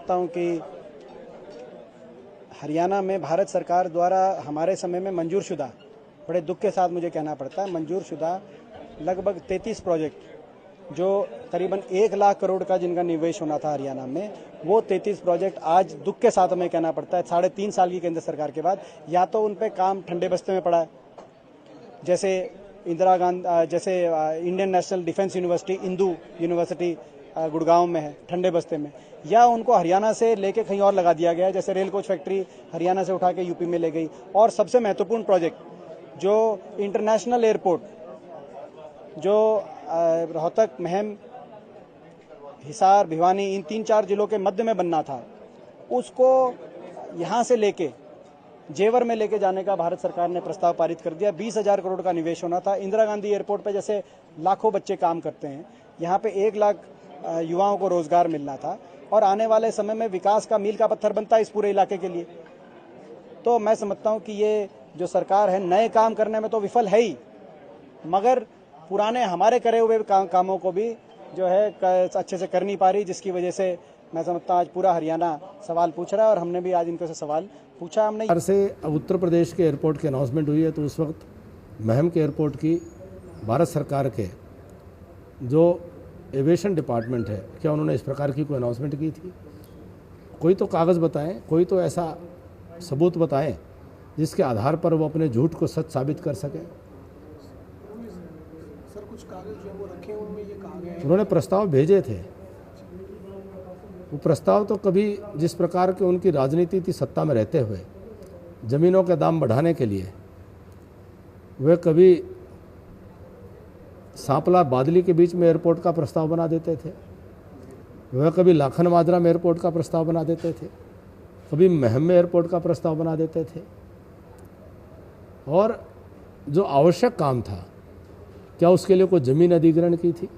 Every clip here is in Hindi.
समझता हूं कि हरियाणा में भारत सरकार द्वारा हमारे समय में मंजूरशुदा, बड़े दुख के साथ मुझे कहना पड़ता है, मंजूरशुदा लगभग 33 प्रोजेक्ट जो करीबन 1 लाख करोड़ का जिनका निवेश होना था हरियाणा में, वो 33 प्रोजेक्ट आज दुख के साथ हमें कहना पड़ता है 3.5 साल की केंद्र सरकार के बाद या तो उन पे काम ठंडे बस्ते में पड़ा है, जैसे इंदिरा गांधी, जैसे Indian national defence university Indu university Gurgaon में है ठंडे बस्ते में, या उनको हरियाणा से लेके कहीं और लगा दिया गया है, जैसे रेल कोच फैक्ट्री हरियाणा से उठा के यूपी में ले गई। और सबसे महत्वपूर्ण प्रोजेक्ट जो इंटरनेशनल एयरपोर्ट जो रोहतक, महम, हिसार, भिवानी इन 3-4 जिलों के मध्य में बनना था, उसको यहाँ से लेके जेवर में लेके जाने का भारत सरकार ने प्रस्ताव पारित कर दिया। 20,000 करोड़ का निवेश होना था। इंदिरा गांधी एयरपोर्ट पे जैसे लाखों बच्चे काम करते हैं, यहाँ पे 1 लाख युवाओं को रोजगार मिलना था और आने वाले समय में विकास का मील का पत्थर बनता है इस पूरे इलाके के लिए। तो मैं समझता हूँ कि ये जो सरकार है नए काम करने में तो विफल है ही, मगर पुराने हमारे करे हुए कामों को भी जो है अच्छे से कर नहीं पा रही, जिसकी वजह से मैं समझता हूँ आज पूरा हरियाणा सवाल पूछ रहा है और हमने भी आज इनको से सवाल पूछा। हमने से उत्तर प्रदेश के एयरपोर्ट की अनाउंसमेंट हुई है तो उस वक्त महम के एयरपोर्ट की भारत सरकार के जो एविएशन डिपार्टमेंट है, क्या उन्होंने इस प्रकार की कोई अनाउंसमेंट की थी? कोई तो कागज़ बताएं, कोई तो ऐसा सबूत बताएं जिसके आधार पर वो अपने झूठ को सच साबित कर सकें। सर कुछ कागज जो वो रखे उनमें ये कहा गया है, उन्होंने प्रस्ताव भेजे थे। वो प्रस्ताव तो कभी जिस प्रकार के उनकी राजनीति थी सत्ता में रहते हुए ज़मीनों के दाम बढ़ाने के लिए, वे कभी सांपला बादली के बीच में एयरपोर्ट का प्रस्ताव बना देते थे, वह कभी लाखन माजरा में एयरपोर्ट का प्रस्ताव बना देते थे, कभी महम में एयरपोर्ट का प्रस्ताव बना देते थे। और जो आवश्यक काम था, क्या उसके लिए कोई ज़मीन अधिग्रहण की थी?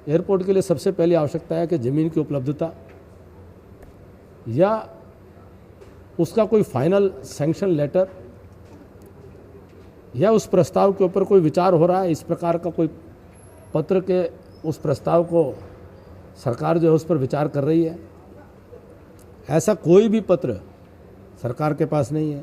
एयरपोर्ट के लिए सबसे पहली आवश्यकता है कि ज़मीन की उपलब्धता या उसका कोई फाइनल सैंक्शन लेटर या उस प्रस्ताव के ऊपर कोई विचार हो रहा है, इस प्रकार का कोई पत्र के उस प्रस्ताव को सरकार जो है उस पर विचार कर रही है। ऐसा कोई भी पत्र सरकार के पास नहीं है।